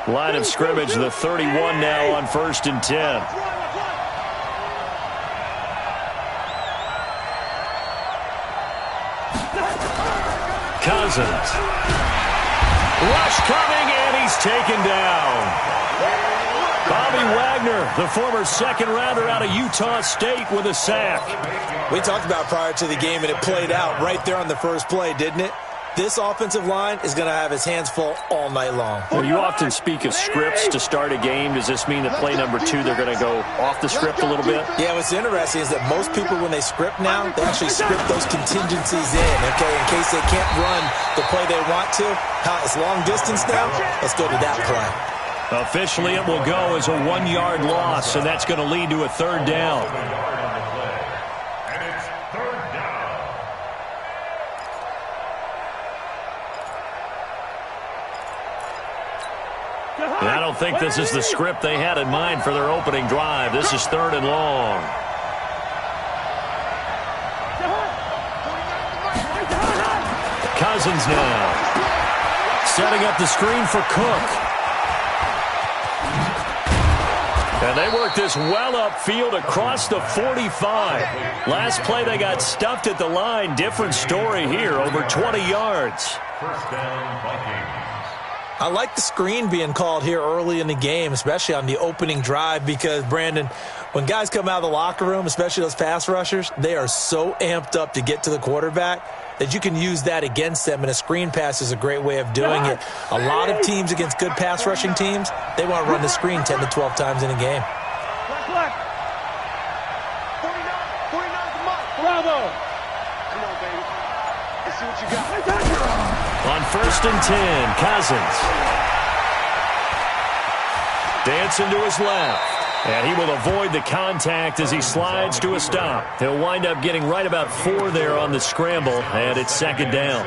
Line of scrimmage, the 31 now on 1st and 10. Cousins. Rush coming, and he's taken down. Bobby Wagner, the former second-rounder out of Utah State, with a sack. We talked about prior to the game, and it played out right there on the first play, didn't it? This offensive line is going to have his hands full all night long. Well, you often speak of scripts to start a game. Does this mean that play number 2, they're going to go off the script a little bit? Yeah, what's interesting is that most people, when they script now, they actually script those contingencies in, okay, in case they can't run the play they want to. It's long distance now. Let's go to that play. Officially, it will go as a 1-yard loss, and that's going to lead to a 3rd down. And I don't think this is the script they had in mind for their opening drive. This is 3rd and long. Cousins now. Setting up the screen for Cook. And they work this well upfield across the 45. Last play, they got stuffed at the line. Different story here, over 20 yards. First down, Vikings. I like the screen being called here early in the game, especially on the opening drive, because, Brandon, when guys come out of the locker room, especially those pass rushers, they are so amped up to get to the quarterback that you can use that against them, and a screen pass is a great way of doing it. A lot of teams against good pass rushing teams, they want to run the screen 10 to 12 times in a game. Bravo! Come on, baby. Let's see what you got. On 1st and 10, Cousins. Dancing to his left. And he will avoid the contact as he slides to a stop. He'll wind up getting right about 4 there on the scramble, and it's 2nd down.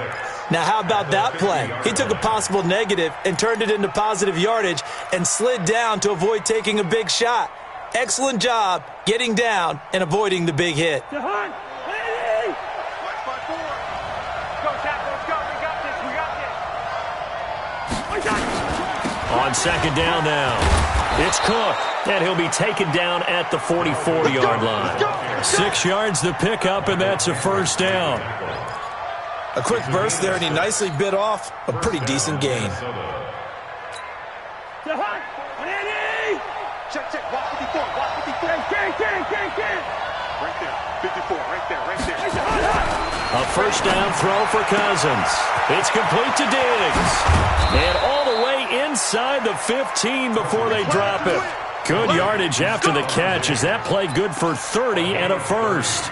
Now, how about that play? He took a possible negative and turned it into positive yardage and slid down to avoid taking a big shot. Excellent job getting down and avoiding the big hit. On 2nd down now, it's Cook, and he'll be taken down at the 44-yard line. 6 yards the pickup, and that's a 1st down. A quick burst there, and he nicely bit off a pretty decent gain. Check, watch 54, watch 54. Right there, 54, right there. A 1st down throw for Cousins. It's complete to Diggs. And all the way inside the 15 before they drop it. Good yardage after the catch. Is that play good for 30 and a 1st?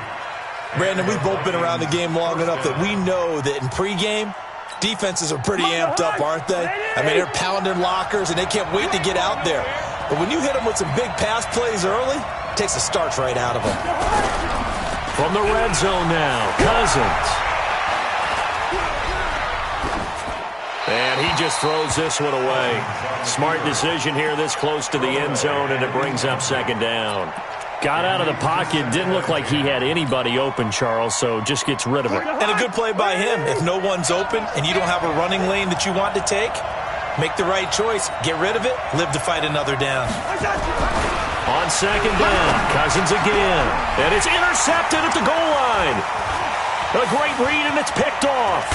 Brandon, we've both been around the game long enough that we know that in pregame, defenses are pretty amped up, aren't they? I mean, they're pounding lockers, and they can't wait to get out there. But when you hit them with some big pass plays early, it takes the starch right out of them. From the red zone now, Cousins. And he just throws this one away. Smart decision here this close to the end zone, and it brings up 2nd down. Got out of the pocket. Didn't look like he had anybody open, Charles, so just gets rid of it. And a good play by him. If no one's open and you don't have a running lane that you want to take, make the right choice. Get rid of it. Live to fight another down. On 2nd down, Cousins again. And it's intercepted at the goal line. A great read, and it's picked off.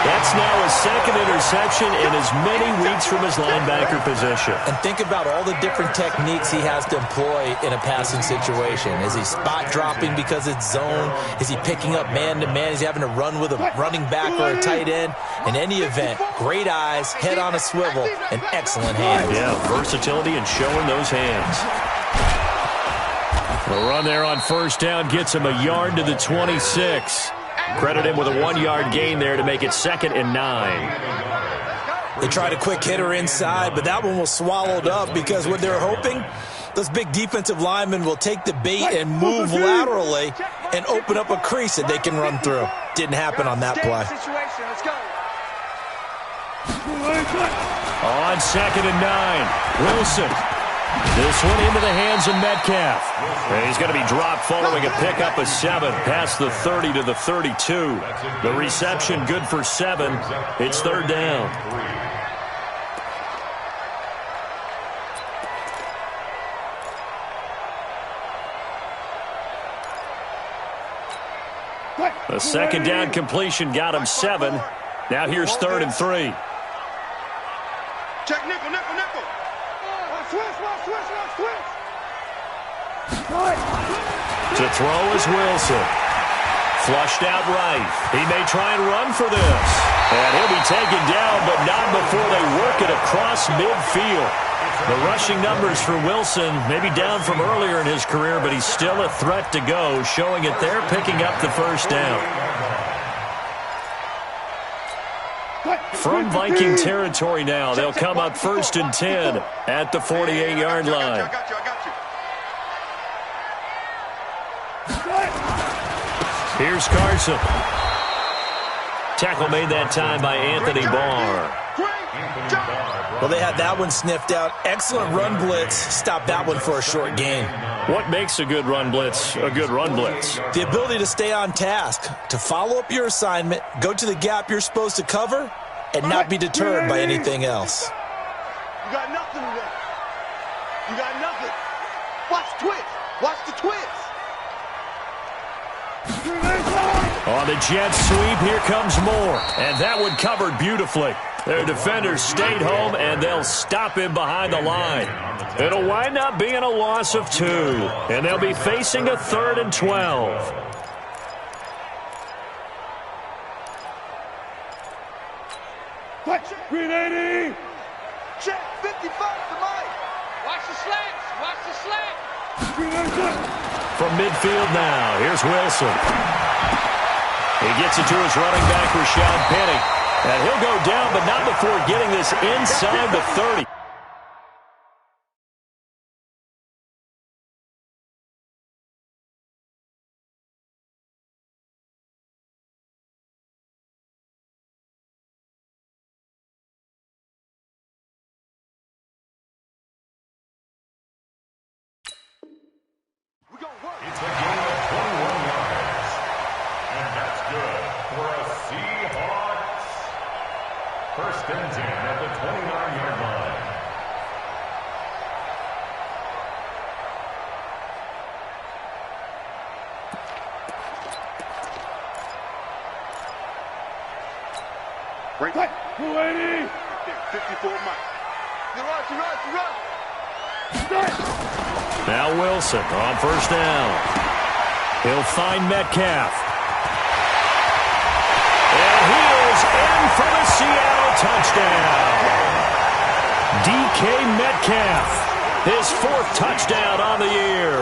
That's now his 2nd interception in as many weeks from his linebacker position. And think about all the different techniques he has to employ in a passing situation. Is he spot dropping because it's zone? Is he picking up man-to-man? Is he having to run with a running back or a tight end? In any event, great eyes, head on a swivel, and excellent hands. Yeah, versatility and showing those hands. The run there on 1st down gets him a yard to the 26. Credit him with a 1-yard gain there to make it 2nd and 9. They tried a quick hitter inside, but that one was swallowed up because what they're hoping, those big defensive linemen will take the bait and move laterally and open up a crease that they can run through. Didn't happen on that play. On 2nd and 9, Wilson This one into the hands of Metcalf. And he's going to be dropped following a pickup of 7 past the 30 to the 32. The reception good for 7. It's third down. The second down completion got him 7. Now here's 3rd and 3. Check nickel, nickel, nickel. Switch. To throw is Wilson. Flushed out right. He may try and run for this. And he'll be taken down, but not before they work it across midfield. The rushing numbers for Wilson may be down from earlier in his career, but he's still a threat to go, showing it they're picking up the first down. From Viking territory now, they'll come up 1st and 10 at the 48-yard line. I got you. Here's Carson. Tackle made that time by Anthony Barr. Well, they had that one sniffed out. Excellent run blitz. Stopped that one for a short gain. What makes a good run blitz a good run blitz? The ability to stay on task, to follow up your assignment, go to the gap you're supposed to cover, and not be deterred by anything else. You got nothing today. You got nothing. Watch the twitch. Watch the twitch. On the jet sweep, here comes more. And that one covered beautifully. Their defenders stayed home, and they'll stop him behind the line. It'll wind up being a loss of 2. And they'll be facing a 3rd and 12. Green 80. Check 55 to Mike. Watch the slants. Watch the slants. From midfield now, here's Wilson. He gets it to his running back, Rashad Penny. And he'll go down, but not before getting this inside the 30. It's a gain of 21 yards. And that's good for a Seahawks. 1st and 10 at the 29-yard line. Break. 280. 54 Mike. You're right. Now Wilson on 1st down. He'll find Metcalf. And he is in for the Seattle touchdown. DK Metcalf, his 4th touchdown on the year.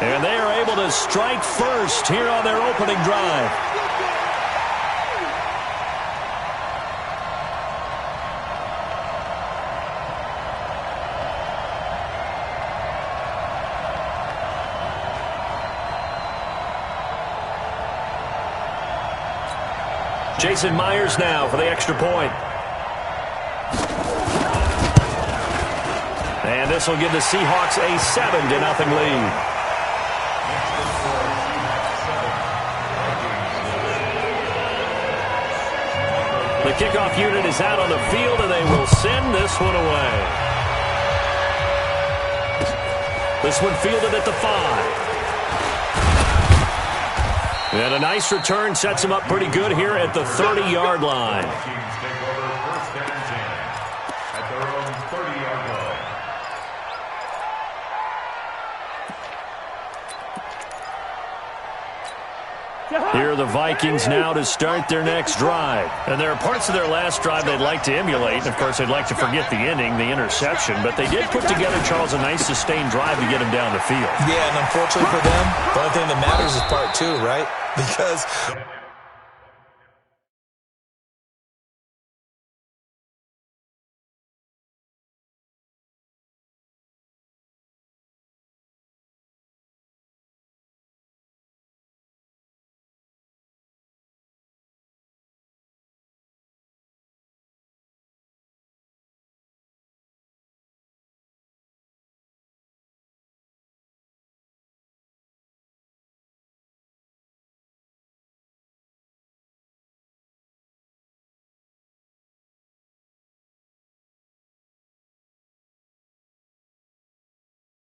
And they are able to strike first here on their opening drive. Jason Myers now for the extra point. And this will give the Seahawks a 7-0 lead. The kickoff unit is out on the field, and they will send this one away. This one fielded at the 5. And a nice return sets him up pretty good here at the 30-yard line. Here are the Vikings now to start their next drive. And there are parts of their last drive they'd like to emulate. And, of course, they'd like to forget the ending, the interception. But they did put together, Charles, a nice sustained drive to get him down the field. Yeah, and unfortunately for them, the only thing that matters is part 2, right? Because